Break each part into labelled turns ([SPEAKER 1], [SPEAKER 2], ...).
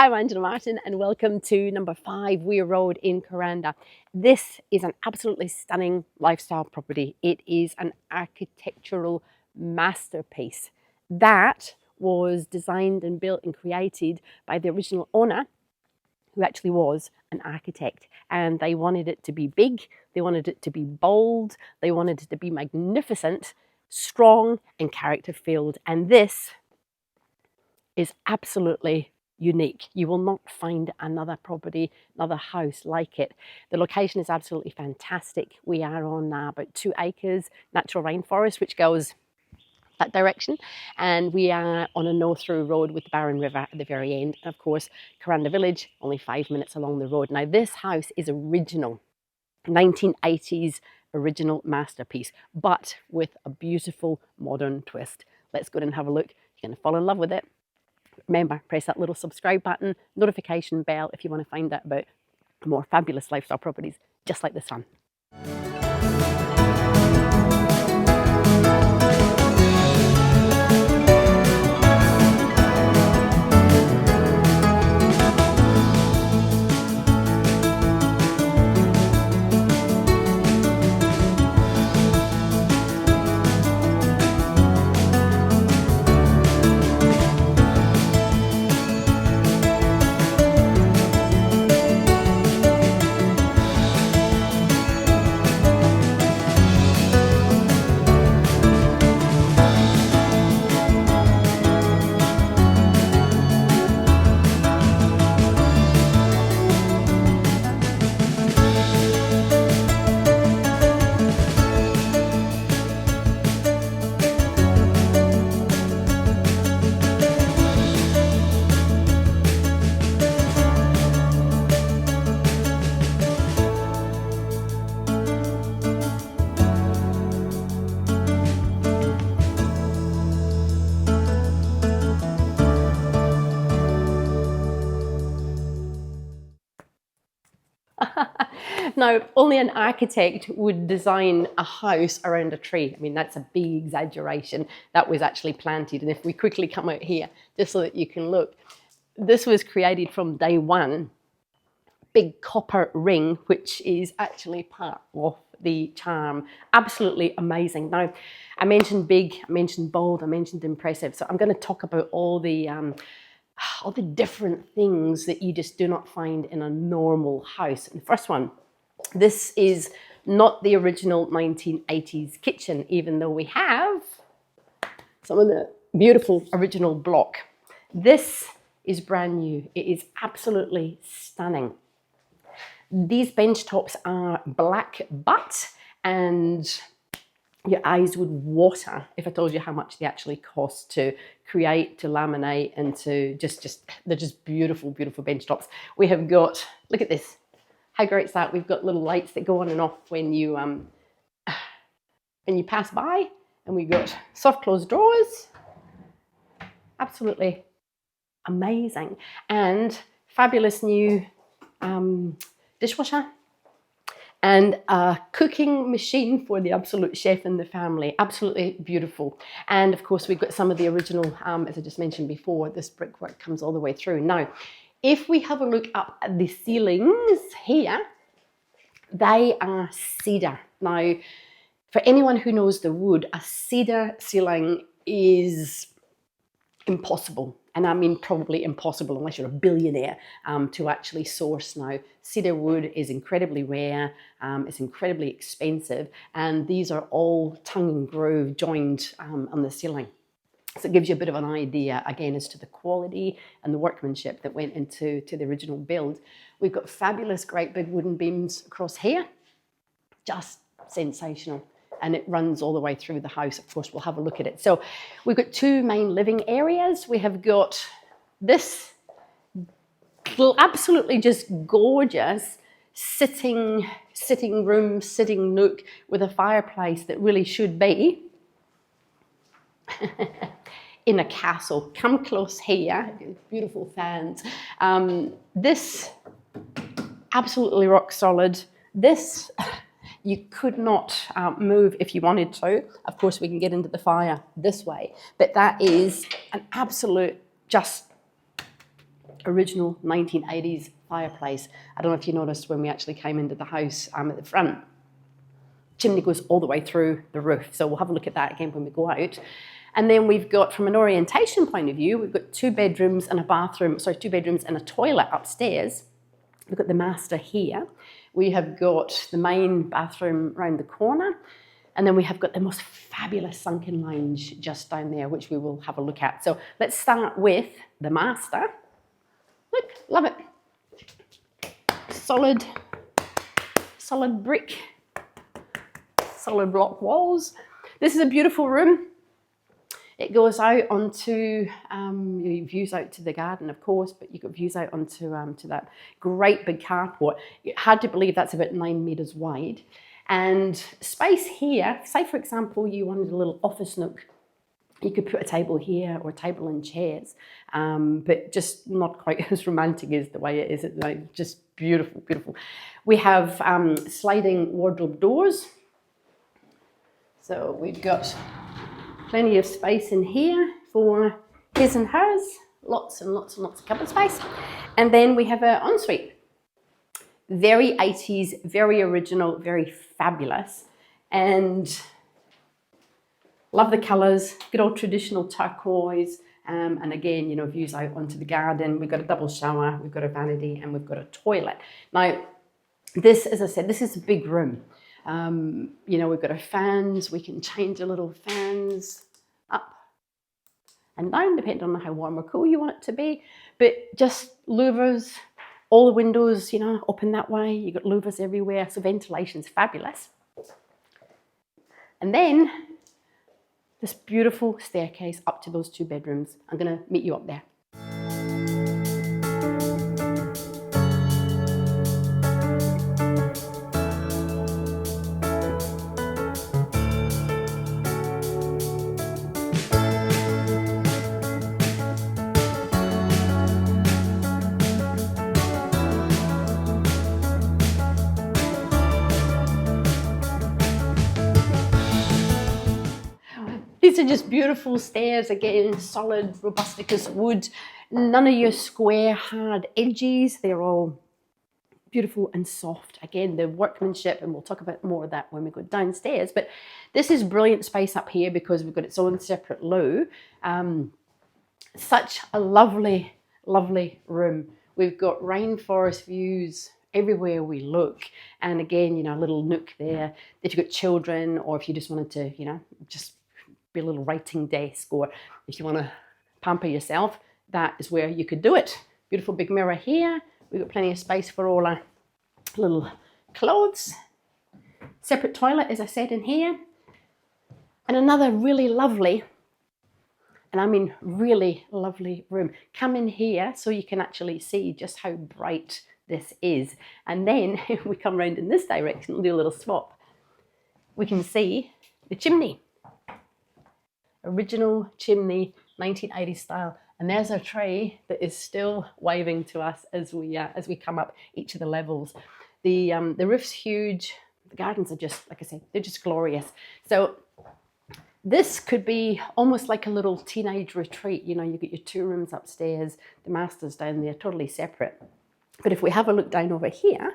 [SPEAKER 1] Hi, I'm Angela Martin and welcome to number 5 Weir Road in Kuranda. This is an absolutely stunning lifestyle property. It is an architectural masterpiece that was designed and built and created by the original owner, who actually was an architect, and they wanted it to be big, they wanted it to be bold, they wanted it to be magnificent, strong and character filled, and this is absolutely unique. You will not find another property, another house like it. The location is absolutely fantastic. We are on about 2 acres natural rainforest, which goes that direction, and we are on a no-through road with the Barron River at the very end. And of course, Kuranda Village, only 5 minutes along the road. Now, this house is original, 1980s original masterpiece, but with a beautiful modern twist. Let's go and have a look. You're going to fall in love with it. Remember, press that little subscribe button, notification bell if you want to find out about more fabulous lifestyle properties just like this one. Now, only an architect would design a house around a tree. I mean, that's a big exaggeration. That was actually planted. And if we quickly come out here, just so that you can look, this was created from day one. Big copper ring, which is actually part of the charm. Absolutely amazing. Now, I mentioned big, I mentioned bold, I mentioned impressive. So I'm going to talk about all the different things that you just do not find in a normal house. And the first one, this is not the original 1980s kitchen, even though we have some of the beautiful original block. This is brand new. It is absolutely stunning. These bench tops are black butt, and your eyes would water if I told you how much they actually cost to create, to laminate, and to they're just beautiful, beautiful bench tops. We have got, look at this. How great is that? We've got little lights that go on and off when you pass by, and we've got soft closed drawers. Absolutely amazing. And fabulous new dishwasher and a cooking machine for the absolute chef in the family. Absolutely beautiful. And of course, we've got some of the original, as I just mentioned before, this brickwork comes all the way through. Now, if we have a look up at the ceilings here, they are cedar. Now, for anyone who knows the wood, a cedar ceiling is impossible. And I mean probably impossible unless you're a billionaire to actually source now. Cedar wood is incredibly rare, it's incredibly expensive, and these are all tongue and groove joined on the ceiling. So it gives you a bit of an idea, again, as to the quality and the workmanship that went into the original build. We've got fabulous, great big wooden beams across here. Just sensational. And it runs all the way through the house. Of course, we'll have a look at it. So we've got 2 main living areas. We have got this absolutely just gorgeous sitting room, sitting nook with a fireplace that really should be in a castle. Come close here, beautiful fans. This, absolutely rock solid. This, you could not move if you wanted to. Of course, we can get into the fire this way, but that is an absolute just original 1980s fireplace. I don't know if you noticed when we actually came into the house at the front, chimney goes all the way through the roof. So we'll have a look at that again when we go out. And then we've got, from an orientation point of view, we've got 2 bedrooms and a bathroom, sorry, 2 bedrooms and a toilet upstairs. We've got the master here. We have got the main bathroom around the corner. And then we have got the most fabulous sunken lounge just down there, which we will have a look at. So let's start with the master. Look, love it. Solid brick, solid block walls. This is a beautiful room. It goes out onto, views out to the garden, of course, but you've got views out onto to that great big carport. Hard to believe that's about 9 meters wide. And space here, say for example, you wanted a little office nook, you could put a table here or a table and chairs, but just not quite as romantic as the way it is. It's like just beautiful, beautiful. We have sliding wardrobe doors. So we've got plenty of space in here for his and hers, lots and lots and lots of cupboard space. And then we have an ensuite. Very 80s, very original, very fabulous. And love the colours, good old traditional turquoise. And again, you know, views out onto the garden. We've got a double shower, we've got a vanity, and we've got a toilet. Now, this, as I said, this is a big room. You know, we've got our fans. We can change the little fans up and down, depending on how warm or cool you want it to be. But just louvers, all the windows, you know, open that way. You've got louvers everywhere, so ventilation's fabulous. And then this beautiful staircase up to those 2 bedrooms. I'm going to meet you up there. These are just beautiful stairs, again, solid, robusticus wood, none of your square, hard edges. They're all beautiful and soft. Again, the workmanship, and we'll talk about more of that when we go downstairs. But this is brilliant space up here because we've got its own separate loo. Such a lovely, lovely room. We've got rainforest views everywhere we look. And again, you know, a little nook there. If you've got children, or if you just wanted to, you know, just be a little writing desk, or if you want to pamper yourself, that is where you could do it. Beautiful big mirror here. We've got plenty of space for all our little clothes. Separate toilet, as I said, in here. And another really lovely, and I mean really lovely room. Come in here so you can actually see just how bright this is. And then if we come around in this direction, we'll do a little swap. We can see the chimney. Original chimney, 1980s style. And there's our tray that is still waving to us as we come up each of the levels. The roof's huge. The gardens are just, like I say, they're just glorious. So this could be almost like a little teenage retreat. You know, you get your 2 rooms upstairs, the master's down there, totally separate. But if we have a look down over here,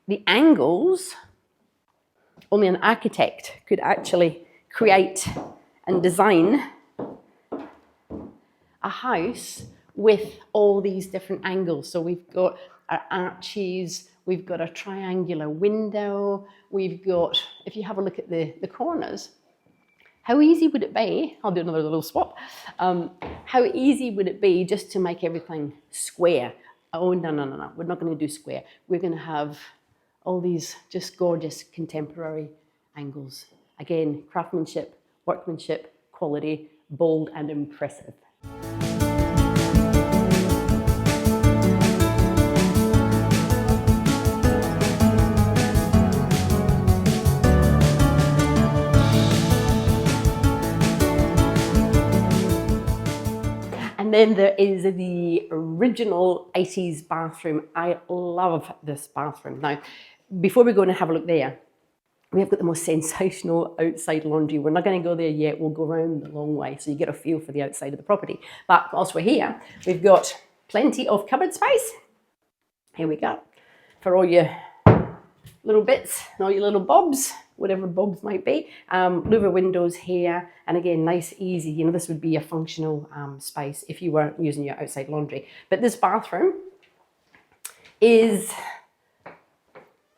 [SPEAKER 1] the angles, only an architect could actually create and design a house with all these different angles. So we've got our arches, we've got a triangular window, we've got, if you have a look at the corners, how easy would it be, I'll do another little swap, how easy would it be just to make everything square? Oh, no, we're not going to do square. We're going to have all these just gorgeous contemporary angles. Again, craftsmanship, workmanship, quality, bold and impressive. And then there is the original 80s bathroom. I love this bathroom. Now, before we go and have a look there, We have got the most sensational outside laundry. We're not going to go there yet. We'll go around the long way so you get a feel for the outside of the property. But whilst we're here, we've got plenty of cupboard space. Here we go. For all your little bits and all your little bobs, whatever bobs might be. Louver windows here. And again, nice, easy. You know, this would be a functional space if you weren't using your outside laundry. But this bathroom is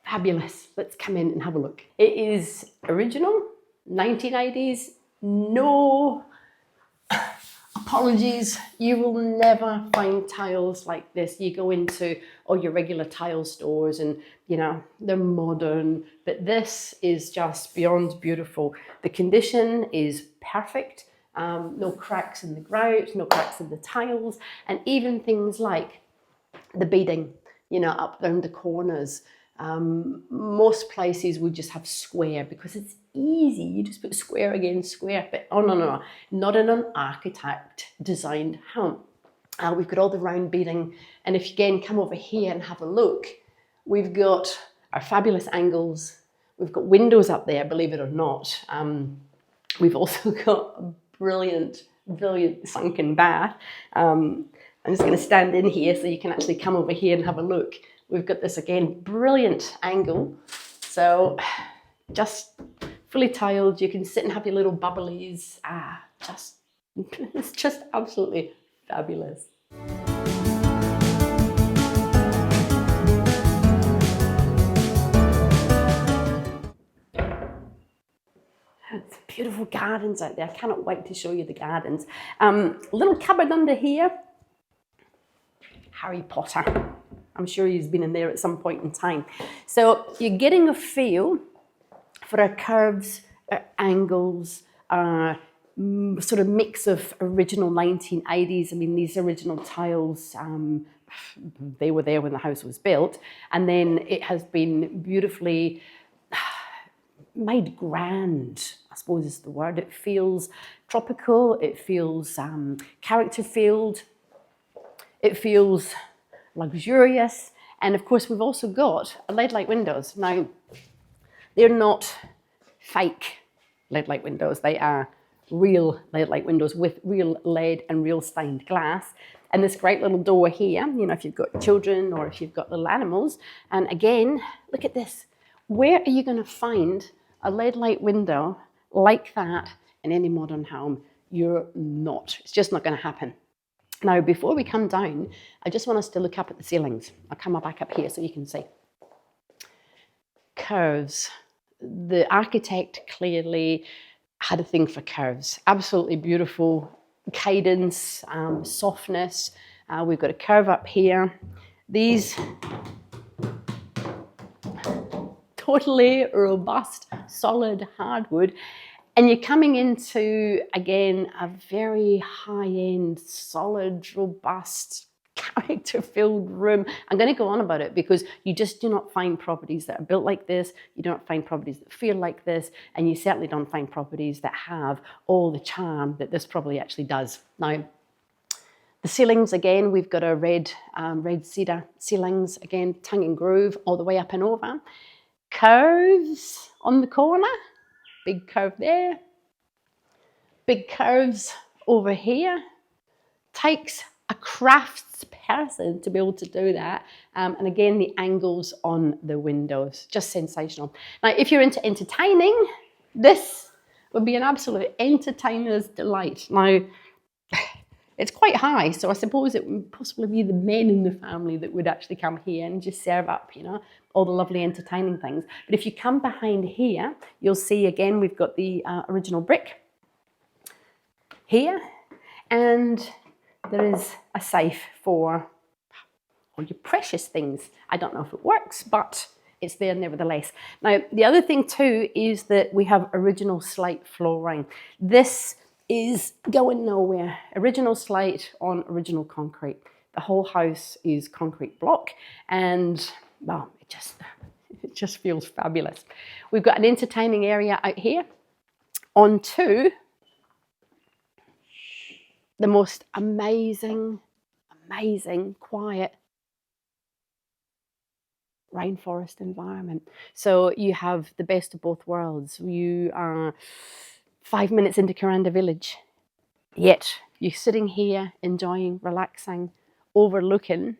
[SPEAKER 1] fabulous. Let's come in and have a look. It is original, 1980s, no apologies. You will never find tiles like this. You go into all your regular tile stores and, you know, they're modern, but this is just beyond beautiful. The condition is perfect. No cracks in the grout, no cracks in the tiles, and even things like the beading, you know, up down the corners. Most places would just have square because it's easy. You just put square against square. But oh no, not in an architect designed home. We've got all the round beading, and if you again come over here and have a look, we've got our fabulous angles. We've got windows up there, believe it or not. We've also got a brilliant sunken bath. I'm just going to stand in here so you can actually come over here and have a look. We've got this, again, brilliant angle. So just fully tiled. You can sit and have your little bubblies. It's just absolutely fabulous. It's beautiful gardens out there. I cannot wait to show you the gardens. Little cupboard under here. Harry Potter. I'm sure he's been in there at some point in time. So you're getting a feel for our curves, our angles, our sort of mix of original 1980s. I mean, these original tiles, they were there when the house was built. And then it has been beautifully made grand, I suppose is the word. It feels tropical. It feels character-filled. It feels luxurious, and of course we've also got LED-light windows. Now, they're not fake LED-light windows. They are real LED-light windows with real lead and real stained glass. And this great little door here, you know, if you've got children or if you've got little animals. And again, look at this. Where are you going to find a LED-light window like that in any modern home? You're not. It's just not going to happen. Now, before we come down, I just want us to look up at the ceilings. I'll come back up here so you can see. Curves. The architect clearly had a thing for curves. Absolutely beautiful cadence, softness. We've got a curve up here. These totally robust, solid hardwood. And you're coming into, again, a very high-end, solid, robust, character-filled room. I'm going to go on about it because you just do not find properties that are built like this. You don't find properties that feel like this. And you certainly don't find properties that have all the charm that this probably actually does. Now, the ceilings, again, we've got a red cedar ceilings, again, tongue and groove all the way up and over. Curves on the corner. Big curve there, big curves over here. Takes a crafts person to be able to do that. And again, the angles on the windows, just sensational. Now, if you're into entertaining, this would be an absolute entertainer's delight. Now, it's quite high, so I suppose it would possibly be the men in the family that would actually come here and just serve up, you know, all the lovely entertaining things. But if you come behind here, you'll see again, we've got the original brick here, and there is a safe for all your precious things. I don't know if it works, but it's there nevertheless. Now, the other thing too is that we have original slate flooring. This is going nowhere. Original slate on original concrete. The whole house is concrete block, and well, it just feels fabulous. We've got an entertaining area out here onto the most amazing, quiet rainforest environment. So you have the best of both worlds. You are 5 minutes into Kuranda village, yet you're sitting here enjoying, relaxing, overlooking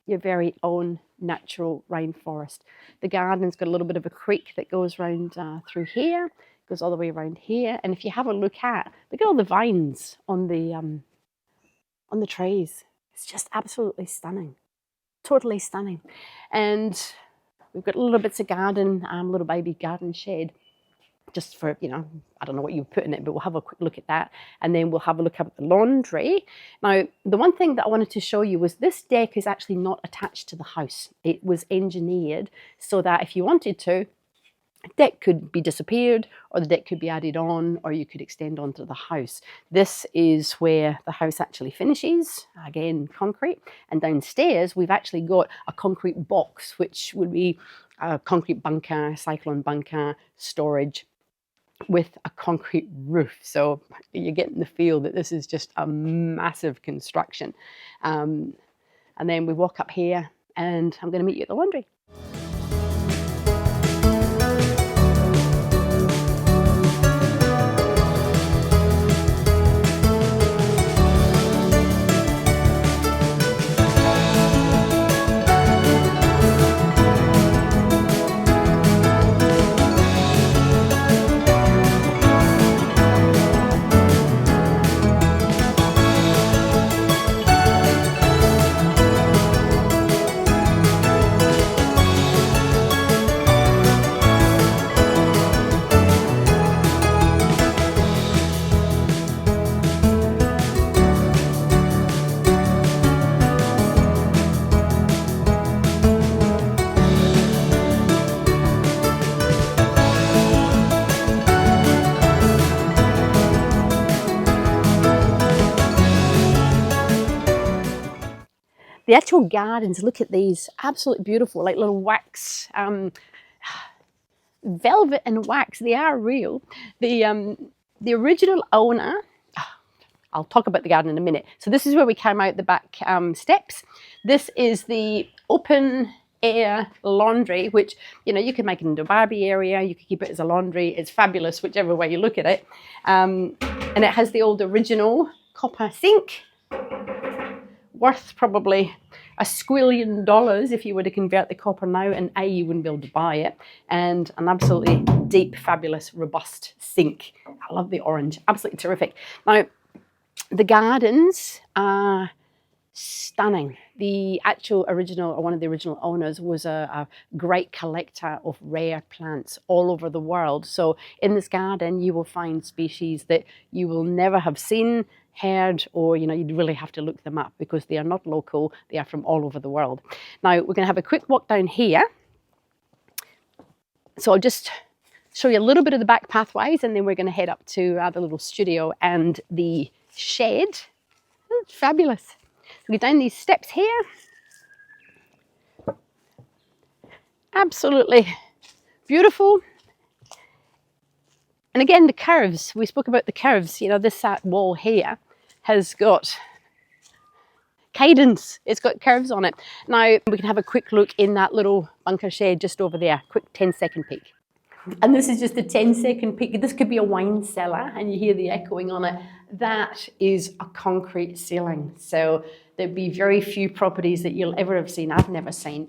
[SPEAKER 1] your very own natural rainforest. The garden's got a little bit of a creek that goes round through here, goes all the way around here, and if you have a look at all the vines on the trees. It's just absolutely stunning, totally stunning. And we've got little bits of garden, little baby garden shed, just for, you know, I don't know what you put in it, but we'll have a quick look at that. And then we'll have a look at the laundry. Now, the one thing that I wanted to show you was this deck is actually not attached to the house. It was engineered so that if you wanted to, the deck could be disappeared, or the deck could be added on, or you could extend onto the house. This is where the house actually finishes, again, concrete. And downstairs, we've actually got a concrete box, which would be a concrete bunker, cyclone bunker, storage, with a concrete roof. So you're getting the feel that this is just a massive construction. And then we walk up here, and I'm going to meet you at the laundry. The actual gardens, look at these, absolutely beautiful, like little wax, velvet and wax, they are real. The original owner, I'll talk about the garden in a minute. So this is where we came out the back steps. This is the open air laundry, which, you know, you could make it into a Barbie area, you could keep it as a laundry, it's fabulous, whichever way you look at it. And it has the old original copper sink, worth probably $1 squillion if you were to convert the copper now, and you wouldn't be able to buy it. And an absolutely deep, fabulous, robust sink. I love the orange, absolutely terrific. Now, the gardens are stunning. The actual original, or one of the original owners, was a great collector of rare plants all over the world. So in this garden, you will find species that you will never have seen, heard, or, you know, you'd really have to look them up because they are not local, they are from all over the world. Now, we're going to have a quick walk down here. So I'll just show you a little bit of the back pathways, and then we're going to head up to the little studio and the shed. Oh, it's fabulous. So we go down these steps here. Absolutely beautiful. And again, the curves, we spoke about the curves, you know, this wall here has got cadence, it's got curves on it. Now, we can have a quick look in that little bunker shed just over there, quick 10-second peek. And this is just a 10-second peek. This could be a wine cellar, and you hear the echoing on it. That is a concrete ceiling. So there'd be very few properties that you'll ever have seen, I've never seen,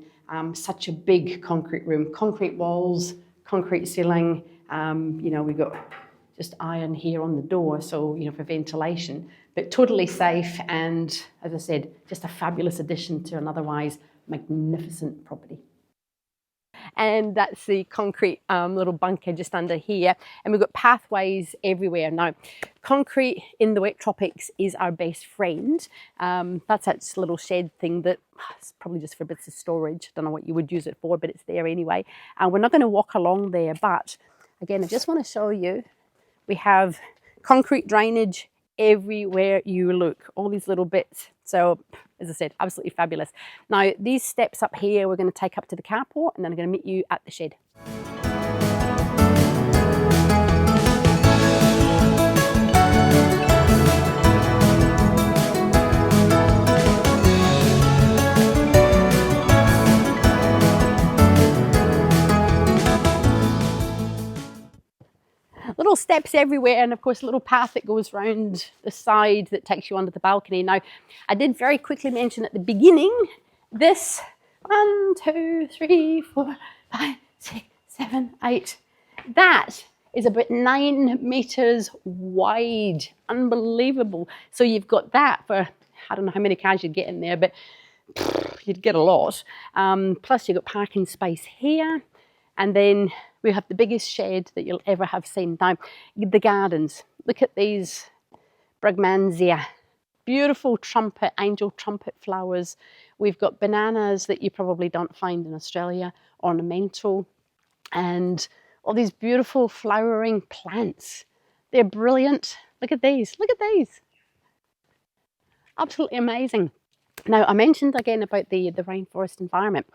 [SPEAKER 1] such a big concrete room, concrete walls, concrete ceiling. You know, we've got just iron here on the door, so, you know, for ventilation, but totally safe, and as I said, just a fabulous addition to an otherwise magnificent property. And that's the concrete little bunker just under here, and we've got pathways everywhere. Now, concrete in the wet tropics is our best friend. That's that little shed thing that it's probably just for bits of storage. Don't know what you would use it for, but it's there anyway. And we're not going to walk along there, but again, I just want to show you, we have concrete drainage everywhere you look, all these little bits. So, as I said, absolutely fabulous. Now, these steps up here, we're going to take up to the carport, and then I'm going to meet you at the shed. little steps everywhere, and of course a little path that goes round the side that takes you onto the balcony. Now, I did very quickly mention at the beginning, this 1, 2, 3, 4, 5, 6, 7, 8, that is about 9 meters wide. Unbelievable. So you've got that for, I don't know how many cars you'd get in there, but you'd get a lot. Plus you've got parking space here. And then we have the biggest shed that you'll ever have seen. Now, the gardens. Look at these Brugmansia. Beautiful trumpet, angel trumpet flowers. We've got bananas that you probably don't find in Australia, ornamental, and all these beautiful flowering plants. They're brilliant. Look at these. Look at these. Absolutely amazing. Now, I mentioned again about the rainforest environment.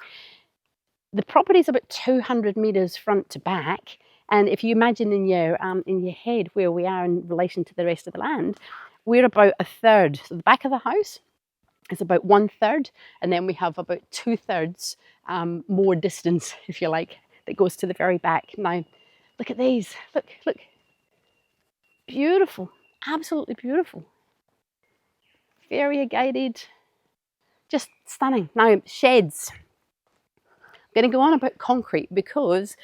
[SPEAKER 1] The property is about 200 meters front to back, and if you imagine in your head where we are in relation to the rest of the land, we're about a third. So the back of the house is about 1/3, and then we have about 2/3 more distance, if you like, that goes to the very back. Now, look at these. Look, look. Beautiful. Absolutely beautiful. Variegated. Just stunning. Now, sheds. I'm going to go on about concrete because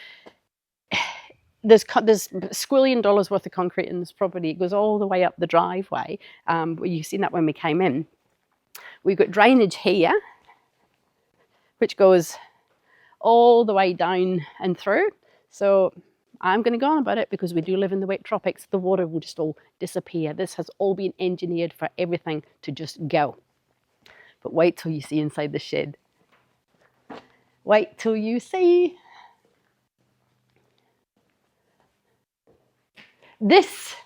[SPEAKER 1] there's $1 squillion worth of concrete in this property. It goes all the way up the driveway. You've seen that when we came in. We've got drainage here, which goes all the way down and through. So I'm going to go on about it because we do live in the wet tropics. The water will just all disappear. This has all been engineered for everything to just go. But wait till you see inside the shed. Wait till you see. This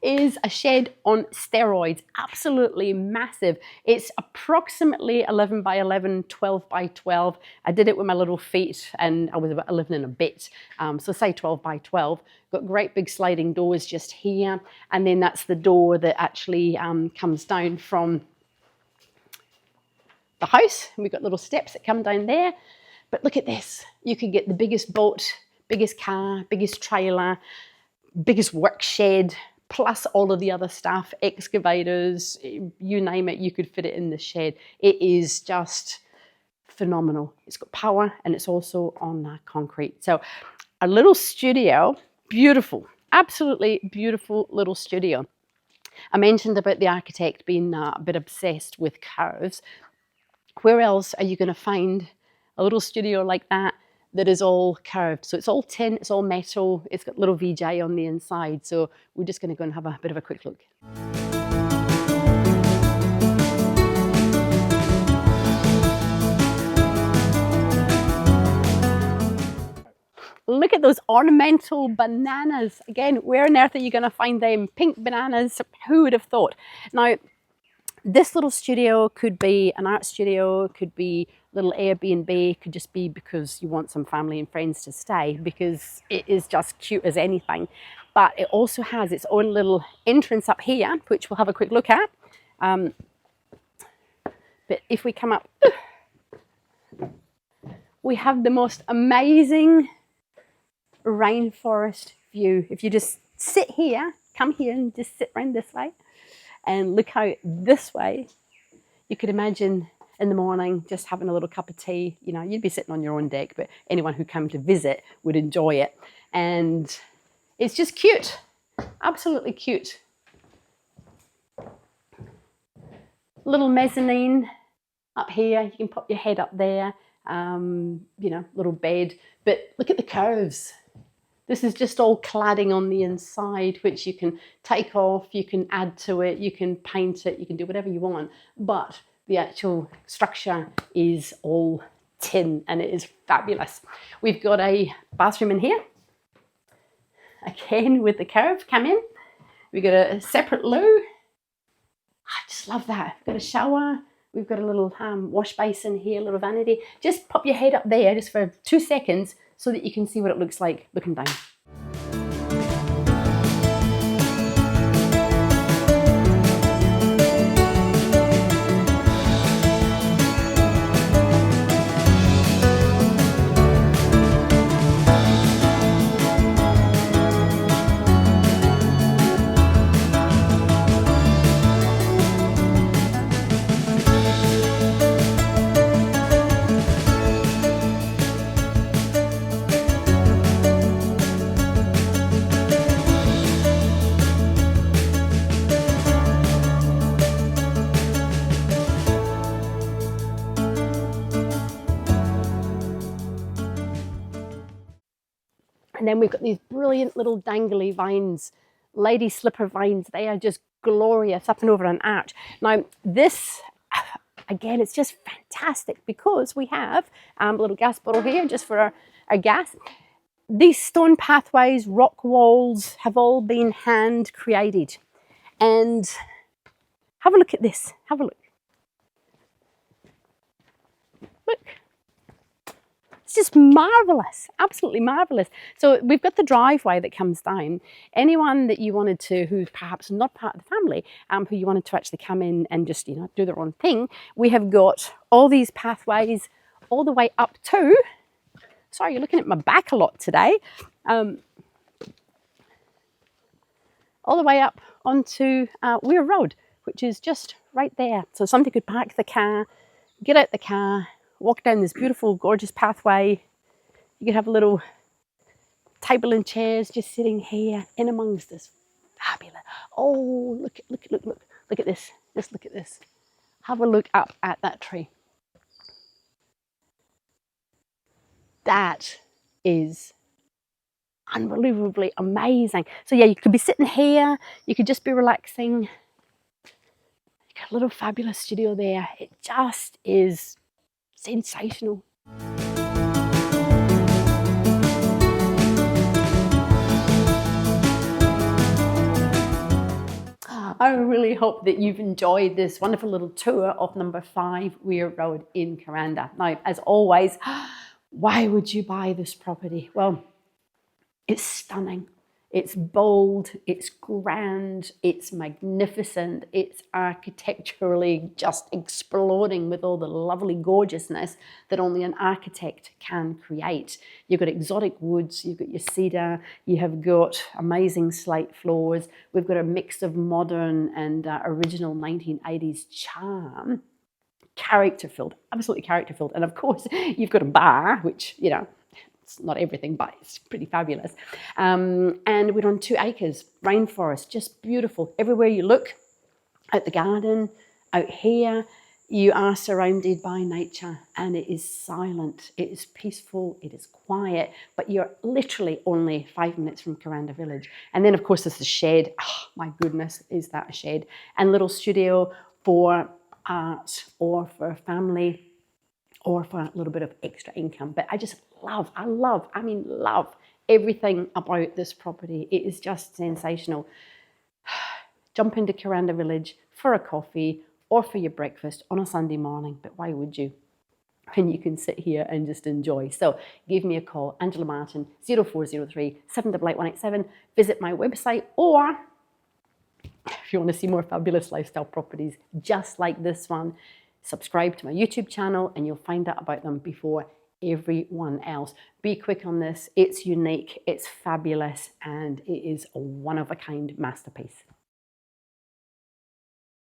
[SPEAKER 1] is a shed on steroids, absolutely massive. It's approximately 11 by 11, 12 by 12. I did it with my little feet and I was about 11 and a bit. So say 12 by 12. Got great big sliding doors just here. And then that's the door that actually comes down from the house. And we've got little steps that come down there. But look at this. You could get the biggest boat, biggest car, biggest trailer, biggest work shed, plus all of the other stuff, excavators, you name it, you could fit it in the shed. It is just phenomenal. It's got power and it's also on concrete. So a little studio, beautiful, absolutely beautiful little studio. I mentioned about the architect being a bit obsessed with curves. Where else are you going to find a little studio like that that is all curved? So it's all tin, it's all metal, it's got little VJ on the inside. So we're just going to go and have a bit of a quick look. Look at those ornamental bananas. Again, where on earth are you going to find them? Pink bananas, who would have thought? Now, this little studio could be an art studio, could be a little Airbnb, could just be because you want some family and friends to stay, because it is just cute as anything. But it also has its own little entrance up here, which we'll have a quick look at. But if we come up, we have the most amazing rainforest view. If you just sit here, come here and just sit around this way and look out this way, you could imagine in the morning just having a little cup of tea. You know, you'd be sitting on your own deck, but anyone who came to visit would enjoy it. And it's just cute, absolutely cute. Little mezzanine up here, you can pop your head up there, you know, little bed. But look at the curves. This is just all cladding on the inside, which you can take off, you can add to it, you can paint it, you can do whatever you want. But the actual structure is all tin and it is fabulous. We've got a bathroom in here. Again, with the curve, come in. We've got a separate loo. I just love that. We've got a shower. We've got a little wash basin here, a little vanity. Just pop your head up there just for 2 seconds so that you can see what it looks like looking down. And then we've got these brilliant little dangly vines, lady slipper vines. They are just glorious up and over an arch. Now this, again, it's just fantastic because we have a little gas bottle here just for our gas. These stone pathways, rock walls have all been hand created. And have a look at this, have a look. Look. It's just marvellous, absolutely marvellous. So we've got the driveway that comes down. Anyone that you wanted to, who's perhaps not part of the family, who you wanted to actually come in and just, you know, do their own thing, we have got all these pathways all the way up to, sorry, you're looking at my back a lot today, all the way up onto Weir Road, which is just right there. So somebody could park the car, get out the car, walk down this beautiful, gorgeous pathway. You could have a little table and chairs just sitting here in amongst this fabulous. Oh, look at this. Just look at this. Have a look up at that tree. That is unbelievably amazing. So yeah, you could be sitting here. You could just be relaxing. You got a little fabulous studio there. It just is sensational. I really hope that you've enjoyed this wonderful little tour of number 5 Weir Road in Kuranda. Now, as always, why would you buy this property? Well, it's stunning. It's bold, it's grand, it's magnificent, it's architecturally just exploding with all the lovely gorgeousness that only an architect can create. You've got exotic woods, you've got your cedar, you have got amazing slate floors, we've got a mix of modern and original 1980s charm. Character-filled, absolutely character-filled. And of course, you've got a bar, which, you know, not everything, but it's pretty fabulous. And we're on 2 acres, rainforest, just beautiful. Everywhere you look, out the garden, out here, you are surrounded by nature, and it is silent, it is peaceful, it is quiet, but you're literally only 5 minutes from Kuranda village. And then of course there's the shed. Oh my goodness, is that a shed? And little studio for art or for family, or for a little bit of extra income. But I love everything about this property. It is just sensational. Jump into Kuranda village for a coffee or for your breakfast on a Sunday morning, but why would you? When you can sit here and just enjoy. So give me a call, Angela Martin, 0403 788 187. Visit my website, or if you want to see more fabulous lifestyle properties just like this one, subscribe to my YouTube channel and you'll find out about them before everyone else. Be quick on this. It's unique, it's fabulous, and it is a one-of-a-kind masterpiece.